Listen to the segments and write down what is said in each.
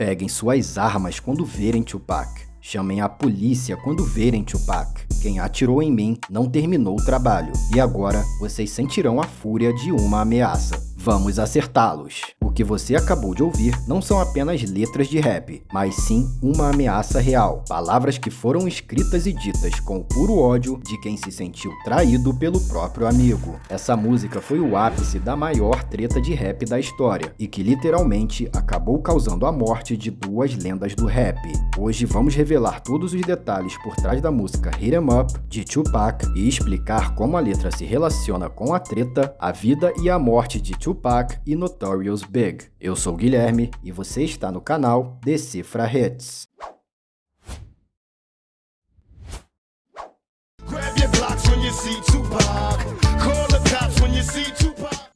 Peguem suas armas quando verem Tupac. Chamem a polícia quando verem Tupac. Quem atirou em mim não terminou o trabalho. E agora vocês sentirão a fúria de uma ameaça. Vamos acertá-los. O que você acabou de ouvir não são apenas letras de rap, mas sim uma ameaça real. Palavras que foram escritas e ditas com o puro ódio de quem se sentiu traído pelo próprio amigo. Essa música foi o ápice da maior treta de rap da história e que literalmente acabou causando a morte de duas lendas do rap. Hoje vamos revelar todos os detalhes por trás da música Hit 'Em Up de Tupac e explicar como a letra se relaciona com a treta, a vida e a morte de Tupac e Notorious Big. Eu sou o Guilherme e você está no canal Decifra Hits.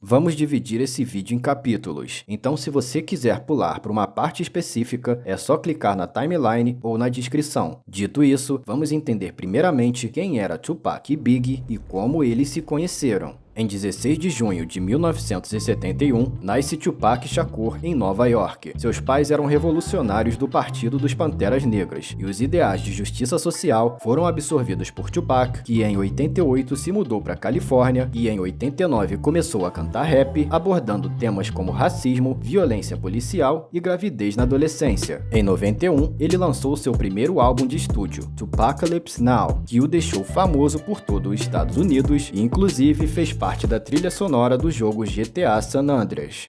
Vamos dividir esse vídeo em capítulos, então se você quiser pular para uma parte específica, é só clicar na timeline ou na descrição. Dito isso, vamos entender primeiramente quem era Tupac e Biggie e como eles se conheceram. Em 16 de junho de 1971, nasce Tupac Shakur em Nova York. Seus pais eram revolucionários do Partido dos Panteras Negras, e os ideais de justiça social foram absorvidos por Tupac, que em 88 se mudou para Califórnia e em 89 começou a cantar rap, abordando temas como racismo, violência policial e gravidez na adolescência. Em 91, ele lançou seu primeiro álbum de estúdio, Tupacalypse Now, que o deixou famoso por todo os Estados Unidos e inclusive fez parte da trilha sonora do jogo GTA San Andreas.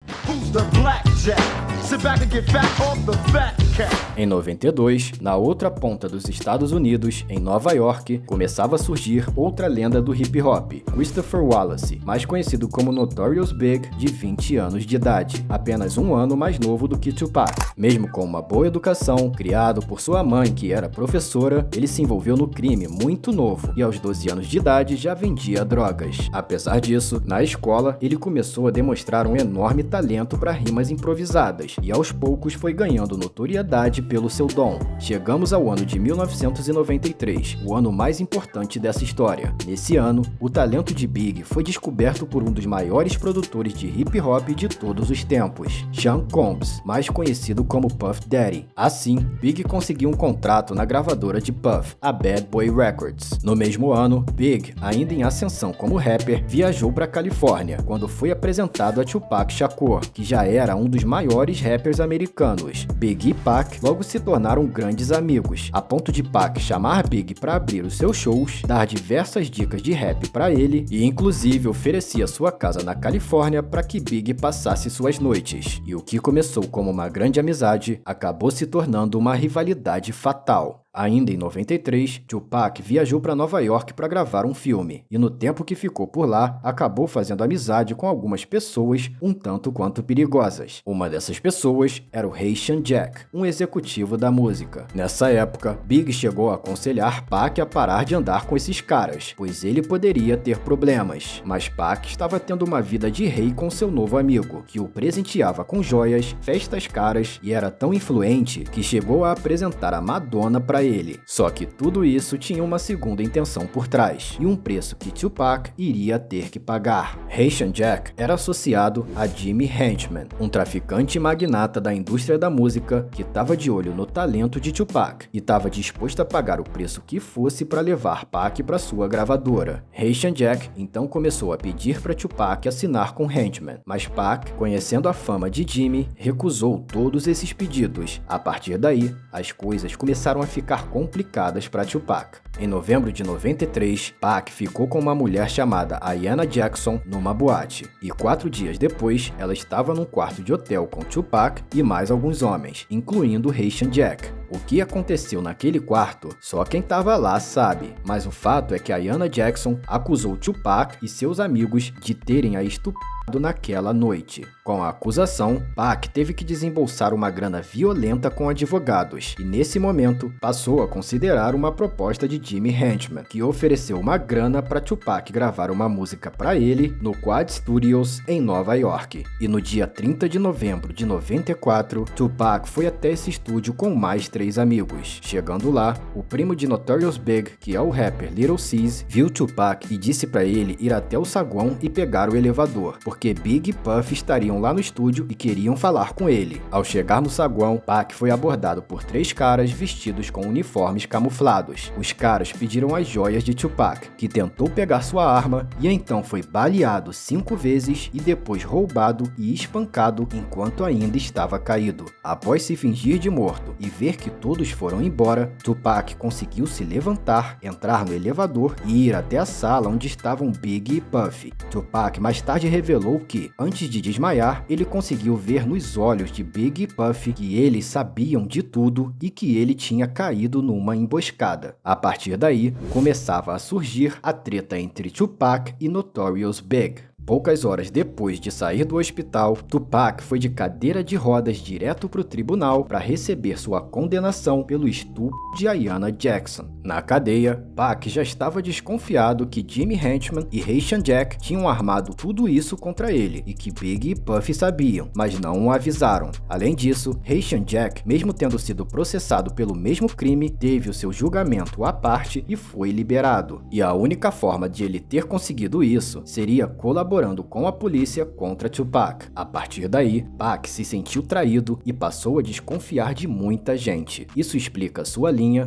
Em 92, na outra ponta dos Estados Unidos, em Nova York, começava a surgir outra lenda do hip hop, Christopher Wallace, mais conhecido como Notorious Big, de 20 anos de idade, apenas um ano mais novo do que Tupac. Mesmo com uma boa educação, criado por sua mãe que era professora, ele se envolveu no crime muito novo e aos 12 anos de idade já vendia drogas. Apesar disso, na escola ele começou a demonstrar um enorme talento para rimas improvisadas e aos poucos foi ganhando notoriedade pelo seu dom. Chegamos ao ano de 1993, o ano mais importante dessa história. Nesse ano, o talento de Big foi descoberto por um dos maiores produtores de hip hop de todos os tempos, Sean Combs, mais conhecido como Puff Daddy. Assim, Big conseguiu um contrato na gravadora de Puff, a Bad Boy Records. No mesmo ano, Big, ainda em ascensão como rapper, viajou para Califórnia, quando foi apresentado a Tupac Shakur, que já era um dos maiores rappers americanos. Big e Pac logo se tornaram grandes amigos, a ponto de Pac chamar Big para abrir os seus shows, dar diversas dicas de rap para ele e inclusive oferecia sua casa na Califórnia para que Big passasse suas noites. E o que começou como uma grande amizade acabou se tornando uma rivalidade fatal. Ainda em 93, Tupac viajou para Nova York para gravar um filme, e no tempo que ficou por lá, acabou fazendo amizade com algumas pessoas um tanto quanto perigosas. Uma dessas pessoas era o Haitian Jack, um executivo da música. Nessa época, Big chegou a aconselhar Pac a parar de andar com esses caras, pois ele poderia ter problemas. Mas Pac estava tendo uma vida de rei com seu novo amigo, que o presenteava com joias, festas caras e era tão influente que chegou a apresentar a Madonna para ele. Só que tudo isso tinha uma segunda intenção por trás, e um preço que Tupac iria ter que pagar. Haitian Jack era associado a Jimmy Henchman, um traficante magnata da indústria da música que estava de olho no talento de Tupac e estava disposto a pagar o preço que fosse para levar Pac para sua gravadora. Haitian Jack então começou a pedir para Tupac assinar com Henchman, mas Pac, conhecendo a fama de Jimmy, recusou todos esses pedidos. A partir daí, as coisas começaram a ficar complicadas para Tupac. Em novembro de 93, Pac ficou com uma mulher chamada Ayanna Jackson numa boate, e 4 dias depois, ela estava num quarto de hotel com Tupac e mais alguns homens, incluindo Haitian Jack. O que aconteceu naquele quarto, só quem estava lá sabe, mas o fato é que Ayanna Jackson acusou Tupac e seus amigos de terem a estuprado naquela noite. Com a acusação, Pac teve que desembolsar uma grana violenta com advogados, e nesse momento passou a considerar uma proposta de Jimmy Henchman, que ofereceu uma grana para Tupac gravar uma música para ele no Quad Studios em Nova York. E no dia 30 de novembro de 94, Tupac foi até esse estúdio com mais 3 amigos. Chegando lá, o primo de Notorious Big, que é o rapper Little Cease, viu Tupac e disse para ele ir até o saguão e pegar o elevador, porque porque Big e Puff estariam lá no estúdio e queriam falar com ele. Ao chegar no saguão, Pac foi abordado por 3 caras vestidos com uniformes camuflados. Os caras pediram as joias de Tupac, que tentou pegar sua arma e então foi baleado 5 vezes e depois roubado e espancado enquanto ainda estava caído. Após se fingir de morto e ver que todos foram embora, Tupac conseguiu se levantar, entrar no elevador e ir até a sala onde estavam Big e Puff. Tupac mais tarde revelou que, antes de desmaiar, ele conseguiu ver nos olhos de Big e Puff que eles sabiam de tudo e que ele tinha caído numa emboscada. A partir daí, começava a surgir a treta entre Tupac e Notorious Big. Poucas horas depois de sair do hospital, Tupac foi de cadeira de rodas direto para o tribunal para receber sua condenação pelo estupro de Ayanna Jackson. Na cadeia, Pac já estava desconfiado que Jimmy Henchman e Haitian Jack tinham armado tudo isso contra ele e que Big e Puff sabiam, mas não o avisaram. Além disso, Haitian Jack, mesmo tendo sido processado pelo mesmo crime, teve o seu julgamento à parte e foi liberado. E a única forma de ele ter conseguido isso seria colaborando com a polícia contra Tupac. A partir daí, Pac se sentiu traído e passou a desconfiar de muita gente. Isso explica sua linha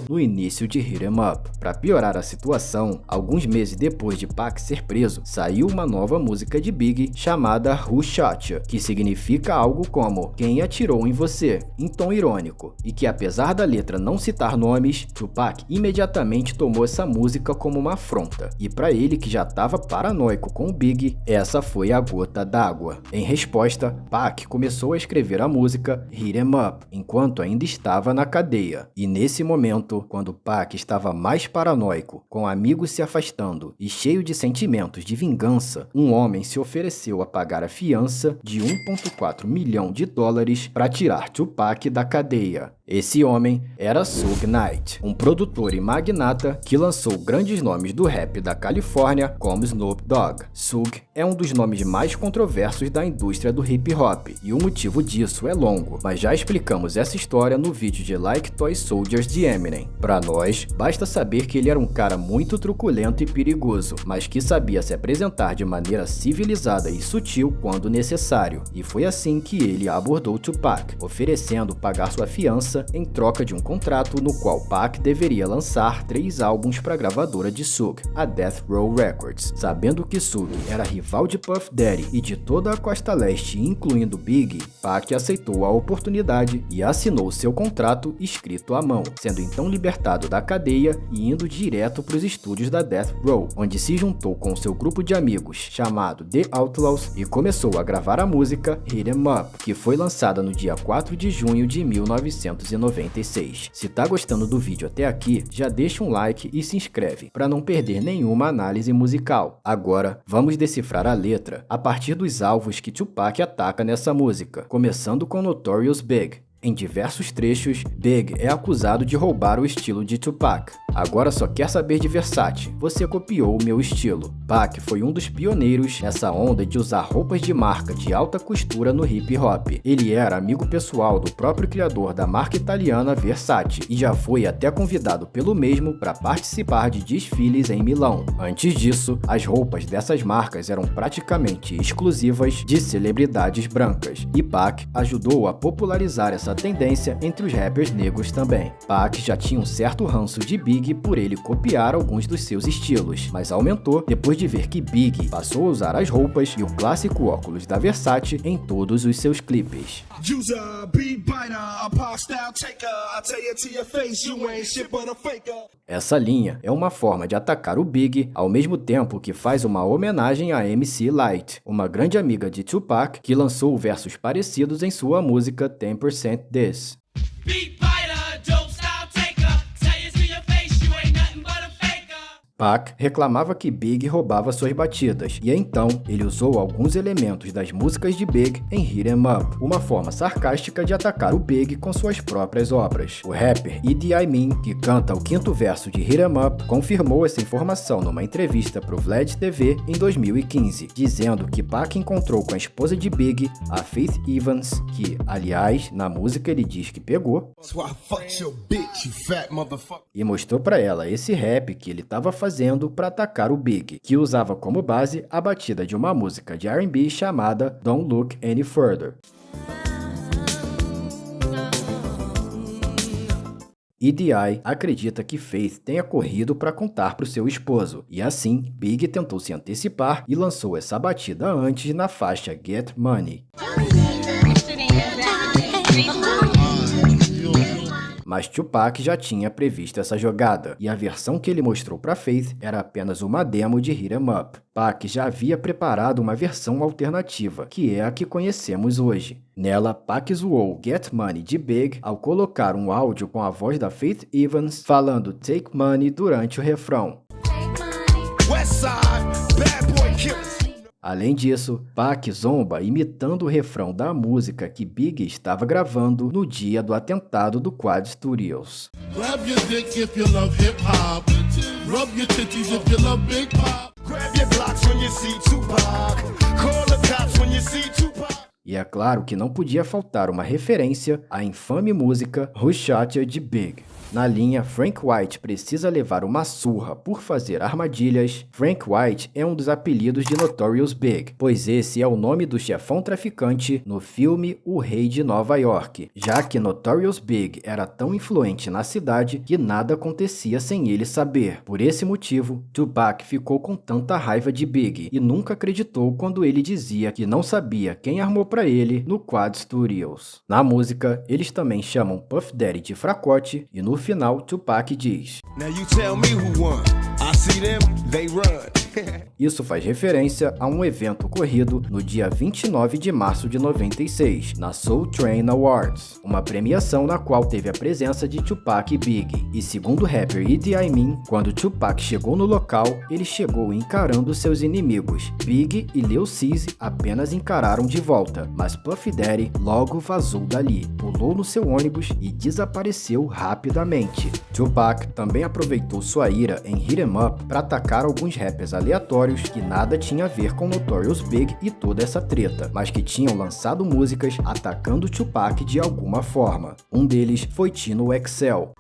no início de Hit 'Em Up. Para piorar a situação, alguns meses depois de Pac ser preso, saiu uma nova música de Big chamada Who Shot You, que significa algo como Quem atirou em você, em tom irônico, e que apesar da letra não citar nomes, Tupac imediatamente tomou essa música como uma afronta, e para ele que já estava paranoico com o Big, essa foi a gota d'água. Em resposta, Pac começou a escrever a música Hit 'Em Up, enquanto ainda estava na cadeia. E nesse momento, quando Pac estava mais paranoico, com amigos se afastando e cheio de sentimentos de vingança, um homem se ofereceu a pagar a fiança de $1,4 milhão para tirar Tupac da cadeia. Esse homem era Suge Knight, um produtor e magnata que lançou grandes nomes do rap da Califórnia, como Snoop Dogg. Suge é um dos nomes mais controversos da indústria do hip hop, e o motivo disso é longo, mas já explicamos essa história no vídeo de Like Toy Soldiers de Eminem. Para nós, basta saber que ele era um cara muito truculento e perigoso, mas que sabia se apresentar de maneira civilizada e sutil quando necessário, e foi assim que ele abordou Tupac, oferecendo pagar sua fiança em troca de um contrato no qual Pac deveria lançar 3 álbuns para a gravadora de Suge, a Death Row Records. Sabendo que Suge era rival de Puff Daddy e de toda a costa leste, incluindo Big, Pac aceitou a oportunidade e assinou seu contrato escrito à mão, sendo então libertado da cadeia e indo direto para os estúdios da Death Row, onde se juntou com seu grupo de amigos chamado The Outlaws e começou a gravar a música Hit 'Em Up, que foi lançada no dia 4 de junho de 1996. Se tá gostando do vídeo até aqui, já deixa um like e se inscreve para não perder nenhuma análise musical. Agora, vamos decifrar a letra a partir dos alvos que Tupac ataca nessa música, começando com Notorious Big. Em diversos trechos, Big é acusado de roubar o estilo de Tupac. Agora só quer saber de Versace, você copiou o meu estilo. Pac foi um dos pioneiros nessa onda de usar roupas de marca de alta costura no hip hop. Ele era amigo pessoal do próprio criador da marca italiana Versace e já foi até convidado pelo mesmo para participar de desfiles em Milão. Antes disso, as roupas dessas marcas eram praticamente exclusivas de celebridades brancas, e Pac ajudou a popularizar essa tendência entre os rappers negros também. Pac já tinha um certo ranço de Big por ele copiar alguns dos seus estilos, mas aumentou depois de ver que Big passou a usar as roupas e o clássico óculos da Versace em todos os seus clipes. Essa linha é uma forma de atacar o Big, ao mesmo tempo que faz uma homenagem a MC Lyte, uma grande amiga de Tupac que lançou versos parecidos em sua música 10% This. Pac reclamava que Big roubava suas batidas, e então ele usou alguns elementos das músicas de Big em Hit 'Em Up, uma forma sarcástica de atacar o Big com suas próprias obras. O rapper Idi Amin, que canta o 5º verso de Hit 'Em Up, confirmou essa informação numa entrevista para o Vlad TV em 2015, dizendo que Pac encontrou com a esposa de Big, a Faith Evans, que, aliás, na música ele diz que pegou, e mostrou para ela esse rap que ele estava fazendo fazendo para atacar o Big, que usava como base a batida de uma música de R&B chamada Don't Look Any Further. EDI acredita que Faith tenha corrido para contar para o seu esposo, e assim, Big tentou se antecipar e lançou essa batida antes na faixa Get Money. Mas Tupac já tinha previsto essa jogada, e a versão que ele mostrou para Faith era apenas uma demo de Hit 'Em Up. Pac já havia preparado uma versão alternativa, que é a que conhecemos hoje. Nela, Pac zoou Get Money de Big ao colocar um áudio com a voz da Faith Evans falando Take Money durante o refrão. Além disso, Pac zomba imitando o refrão da música que Big estava gravando no dia do atentado do Quad Studios. Grab your dick if you love hip hop. Rub your titties if you love Big Pop. Grab your blocks when you see Tupac. Call the cops when you see Tupac. E é claro que não podia faltar uma referência à infame música Who Shot You de Big. Na linha Frank White precisa levar uma surra por fazer armadilhas, Frank White é um dos apelidos de Notorious Big, pois esse é o nome do chefão traficante no filme O Rei de Nova York, já que Notorious Big era tão influente na cidade que nada acontecia sem ele saber. Por esse motivo, Tupac ficou com tanta raiva de Big e nunca acreditou quando ele dizia que não sabia quem armou para ele no Quad Studios. Na música, eles também chamam Puff Daddy de fracote e no final, Tupac diz: Now you tell me who won. I see them, they run. Isso faz referência a um evento ocorrido no dia 29 de março de 96, na Soul Train Awards, uma premiação na qual teve a presença de Tupac e Big. E segundo o rapper Idi Amin, quando Tupac chegou no local, ele chegou encarando seus inimigos. Big e Lil Cease apenas encararam de volta, mas Puff Daddy logo vazou dali, pulou no seu ônibus e desapareceu rapidamente. Tupac também aproveitou sua ira em Hit 'Em Up para atacar alguns rappers aleatórios que nada tinha a ver com Notorious Big e toda essa treta, mas que tinham lançado músicas atacando Tupac de alguma forma. Um deles foi Chino XL,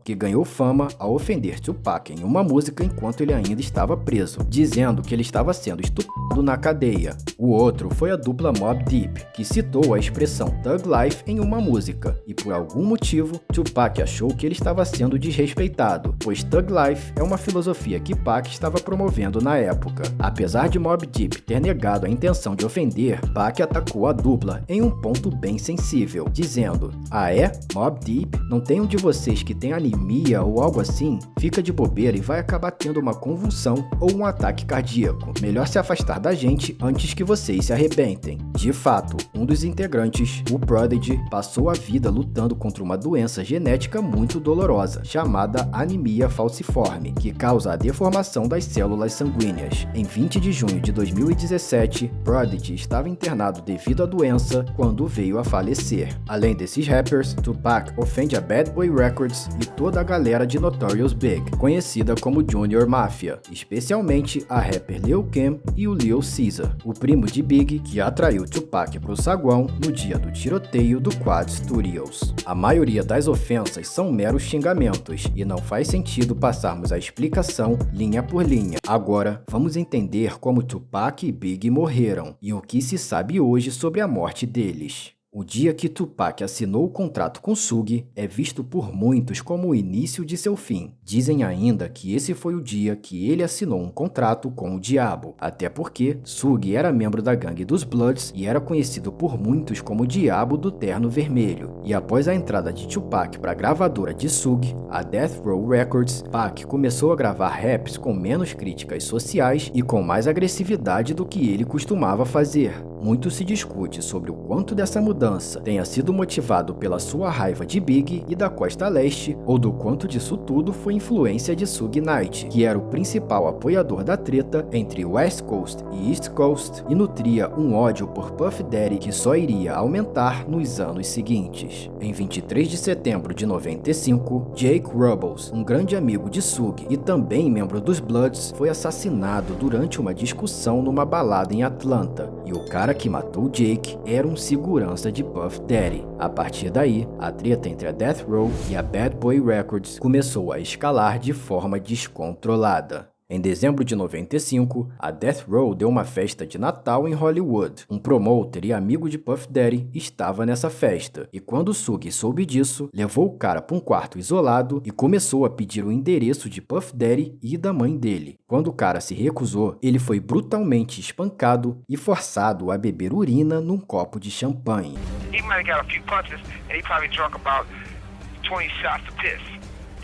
que ganhou fama ao ofender Tupac em uma música enquanto ele ainda estava preso, dizendo que ele estava sendo estuprado na cadeia. O outro foi a dupla Mobb Deep, que citou a expressão Thug Life em uma música, e por algum motivo, Tupac achou que ele estava sendo desrespeitado, pois Thug Life é uma filosofia que Pac estava promovendo na época. Apesar de Mobb Deep ter negado a intenção de ofender, Pac atacou a dupla em um ponto bem sensível, dizendo: Ah é? Mobb Deep? Não tem um de vocês que tem anemia ou algo assim? Fica de bobeira e vai acabar tendo uma convulsão ou um ataque cardíaco. Melhor se afastar da gente antes que vocês se arrebentem. De fato, um dos integrantes, o Prodigy, passou a vida lutando contra uma doença genética muito dolorosa, chamada anemia falciforme, que causa a deformação das células sanguíneas. Em 20 de junho de 2017, Prodigy estava internado devido à doença quando veio a falecer. Além desses rappers, Tupac ofende a Bad Boy Records e toda a galera de Notorious Big, conhecida como Junior Mafia, especialmente a rapper Lil Kim e o Lil Caesar, o primo de Big que atraiu Tupac pro saguão no dia do tiroteio do Quad Studios. A maioria das ofensas são meros xingamentos e não faz sentido passarmos a explicação linha por linha. Agora, vamos entender como Tupac e Big morreram e o que se sabe hoje sobre a morte deles. O dia que Tupac assinou o contrato com Suge é visto por muitos como o início de seu fim. Dizem ainda que esse foi o dia que ele assinou um contrato com o diabo, até porque Suge era membro da gangue dos Bloods e era conhecido por muitos como o Diabo do Terno Vermelho. E após a entrada de Tupac para a gravadora de Suge, a Death Row Records, Pac começou a gravar raps com menos críticas sociais e com mais agressividade do que ele costumava fazer. Muito se discute sobre o quanto dessa mudança tenha sido motivado pela sua raiva de Big e da Costa Leste, ou do quanto disso tudo foi influência de Suge Knight, que era o principal apoiador da treta entre West Coast e East Coast e nutria um ódio por Puff Daddy que só iria aumentar nos anos seguintes. Em 23 de setembro de 95, Jake Rubbles, um grande amigo de Suge e também membro dos Bloods, foi assassinado durante uma discussão numa balada em Atlanta, e o cara que matou Jake era um segurança de Puff Daddy. A partir daí, a treta entre a Death Row e a Bad Boy Records começou a escalar de forma descontrolada. Em dezembro de 95, a Death Row deu uma festa de Natal em Hollywood. Um promoter e amigo de Puff Daddy estava nessa festa, e quando Suge soube disso, levou o cara para um quarto isolado e começou a pedir o endereço de Puff Daddy e da mãe dele. Quando o cara se recusou, ele foi brutalmente espancado e forçado a beber urina num copo de champanhe. He might have got a few punches and he probably drunk about 20 shots of piss.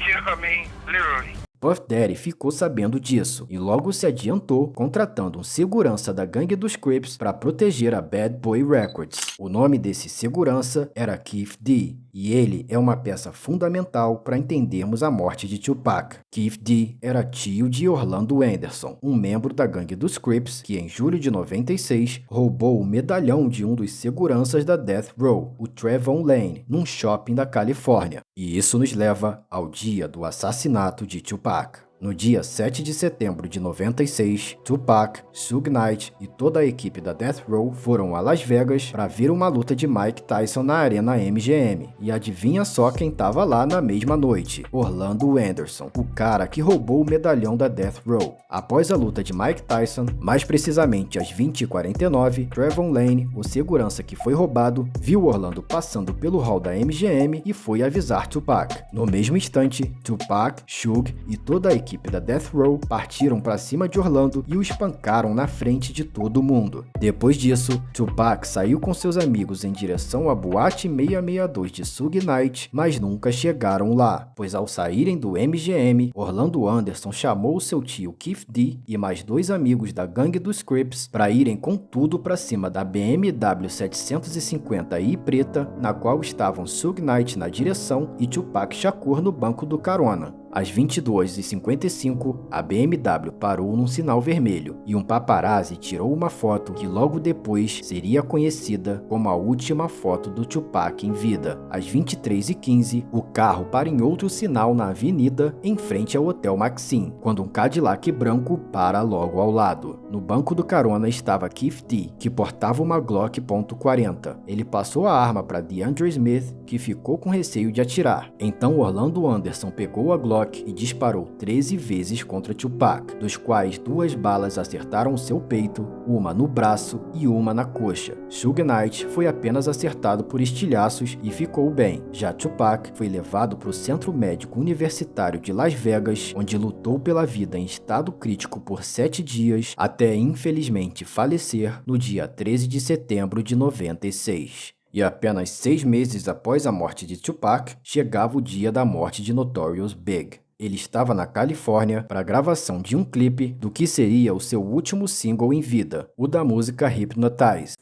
You know what I mean? Literally. Puff Daddy ficou sabendo disso e logo se adiantou contratando um segurança da gangue dos Crips para proteger a Bad Boy Records. O nome desse segurança era Keith D, e ele é uma peça fundamental para entendermos a morte de Tupac. Keith D era tio de Orlando Anderson, um membro da gangue dos Crips que em julho de 96 roubou o medalhão de um dos seguranças da Death Row, o Trayvon Lane, num shopping da Califórnia. E isso nos leva ao dia do assassinato de Tupac. No dia 7 de setembro de 96, Tupac, Suge Knight e toda a equipe da Death Row foram a Las Vegas para ver uma luta de Mike Tyson na Arena MGM. E adivinha só quem estava lá na mesma noite? Orlando Anderson, o cara que roubou o medalhão da Death Row. Após a luta de Mike Tyson, mais precisamente às 20h49, Trayvon Lane, o segurança que foi roubado, viu Orlando passando pelo hall da MGM e foi avisar Tupac. No mesmo instante, Tupac, Suge e toda a equipe da Death Row partiram para cima de Orlando e o espancaram na frente de todo mundo. Depois disso, Tupac saiu com seus amigos em direção à boate 662 de Suge Knight, mas nunca chegaram lá, pois ao saírem do MGM, Orlando Anderson chamou seu tio Keith D e mais dois amigos da gangue dos Crips para irem com tudo para cima da BMW 750i preta, na qual estavam Suge Knight na direção e Tupac Shakur no banco do carona. Às 22h55, a BMW parou num sinal vermelho e um paparazzi tirou uma foto que logo depois seria conhecida como a última foto do Tupac em vida. Às 23h15, o carro para em outro sinal na avenida em frente ao Hotel Maxim, quando um Cadillac branco para logo ao lado. No banco do carona estava Keith D, que portava uma Glock .40. Ele passou a arma para DeAndre Smith, que ficou com receio de atirar. Então Orlando Anderson pegou a Glock e disparou 13 vezes contra Tupac, dos quais 2 balas acertaram seu peito, uma no braço e uma na coxa. Suge Knight foi apenas acertado por estilhaços e ficou bem. Já Tupac foi levado para o Centro Médico Universitário de Las Vegas, onde lutou pela vida em estado crítico por 7 dias, até infelizmente falecer no dia 13 de setembro de 96. E apenas 6 meses após a morte de Tupac, chegava o dia da morte de Notorious Big. Ele estava na Califórnia para a gravação de um clipe do que seria o seu último single em vida, o da música Hypnotize.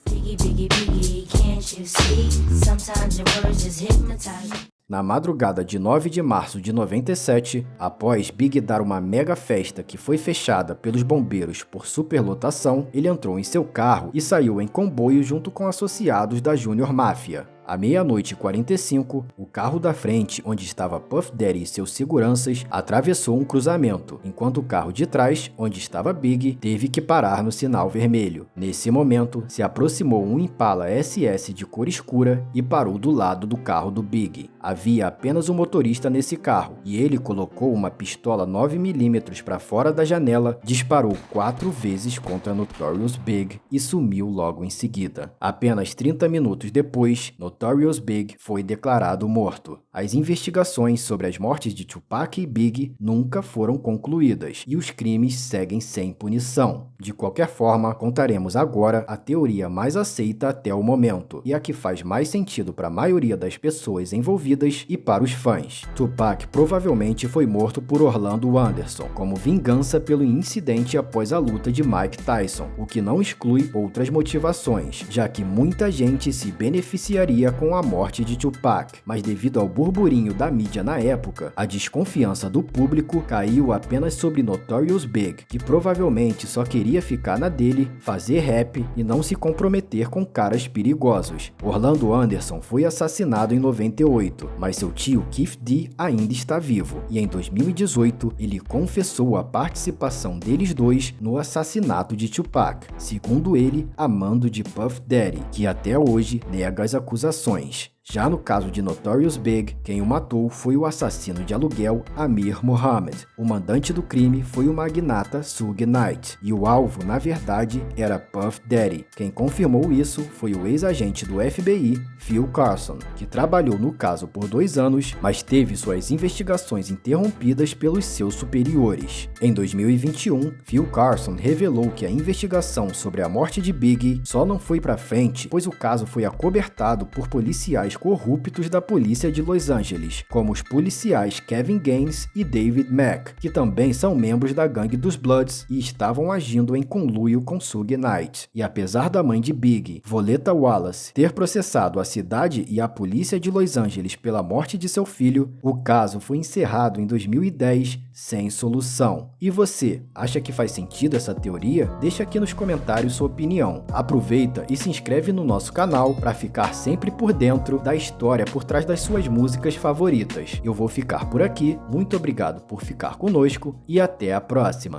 Na madrugada de 9 de março de 97, após Big dar uma mega festa que foi fechada pelos bombeiros por superlotação, ele entrou em seu carro e saiu em comboio junto com associados da Junior Mafia. À 00h45, o carro da frente, onde estava Puff Daddy e seus seguranças, atravessou um cruzamento, enquanto o carro de trás, onde estava Big, teve que parar no sinal vermelho. Nesse momento, se aproximou um Impala SS de cor escura e parou do lado do carro do Big. Havia apenas um motorista nesse carro, e ele colocou uma pistola 9mm para fora da janela, disparou 4 vezes contra Notorious Big e sumiu logo em seguida. Apenas 30 minutos depois, Notorious Big foi declarado morto. As investigações sobre as mortes de Tupac e Big nunca foram concluídas e os crimes seguem sem punição. De qualquer forma, contaremos agora a teoria mais aceita até o momento e a que faz mais sentido para a maioria das pessoas envolvidas e para os fãs. Tupac provavelmente foi morto por Orlando Anderson como vingança pelo incidente após a luta de Mike Tyson, o que não exclui outras motivações, já que muita gente se beneficiaria acabaria com a morte de Tupac, mas devido ao burburinho da mídia na época, a desconfiança do público caiu apenas sobre Notorious Big, que provavelmente só queria ficar na dele, fazer rap e não se comprometer com caras perigosos. Orlando Anderson foi assassinado em 98, mas seu tio Keith D ainda está vivo, e em 2018 ele confessou a participação deles dois no assassinato de Tupac, segundo ele, a mando de Puff Daddy, que até hoje nega as acusações. Já no caso de Notorious Big, quem o matou foi o assassino de aluguel Amir Muhammad. O mandante do crime foi o magnata Suge Knight, e o alvo, na verdade, era Puff Daddy. Quem confirmou isso foi o ex-agente do FBI, Phil Carson, que trabalhou no caso por 2 anos, mas teve suas investigações interrompidas pelos seus superiores. Em 2021, Phil Carson revelou que a investigação sobre a morte de Biggie só não foi pra frente, pois o caso foi acobertado por policiais corruptos da polícia de Los Angeles, como os policiais Kevin Gaines e David Mack, que também são membros da gangue dos Bloods e estavam agindo em conluio com Suge Knight. E apesar da mãe de Biggie, Voletta Wallace, ter processado a cidade e a polícia de Los Angeles pela morte de seu filho, o caso foi encerrado em 2010 sem solução. E você, acha que faz sentido essa teoria? Deixa aqui nos comentários sua opinião. Aproveita e se inscreve no nosso canal para ficar sempre por dentro da história por trás das suas músicas favoritas. Eu vou ficar por aqui, muito obrigado por ficar conosco e até a próxima.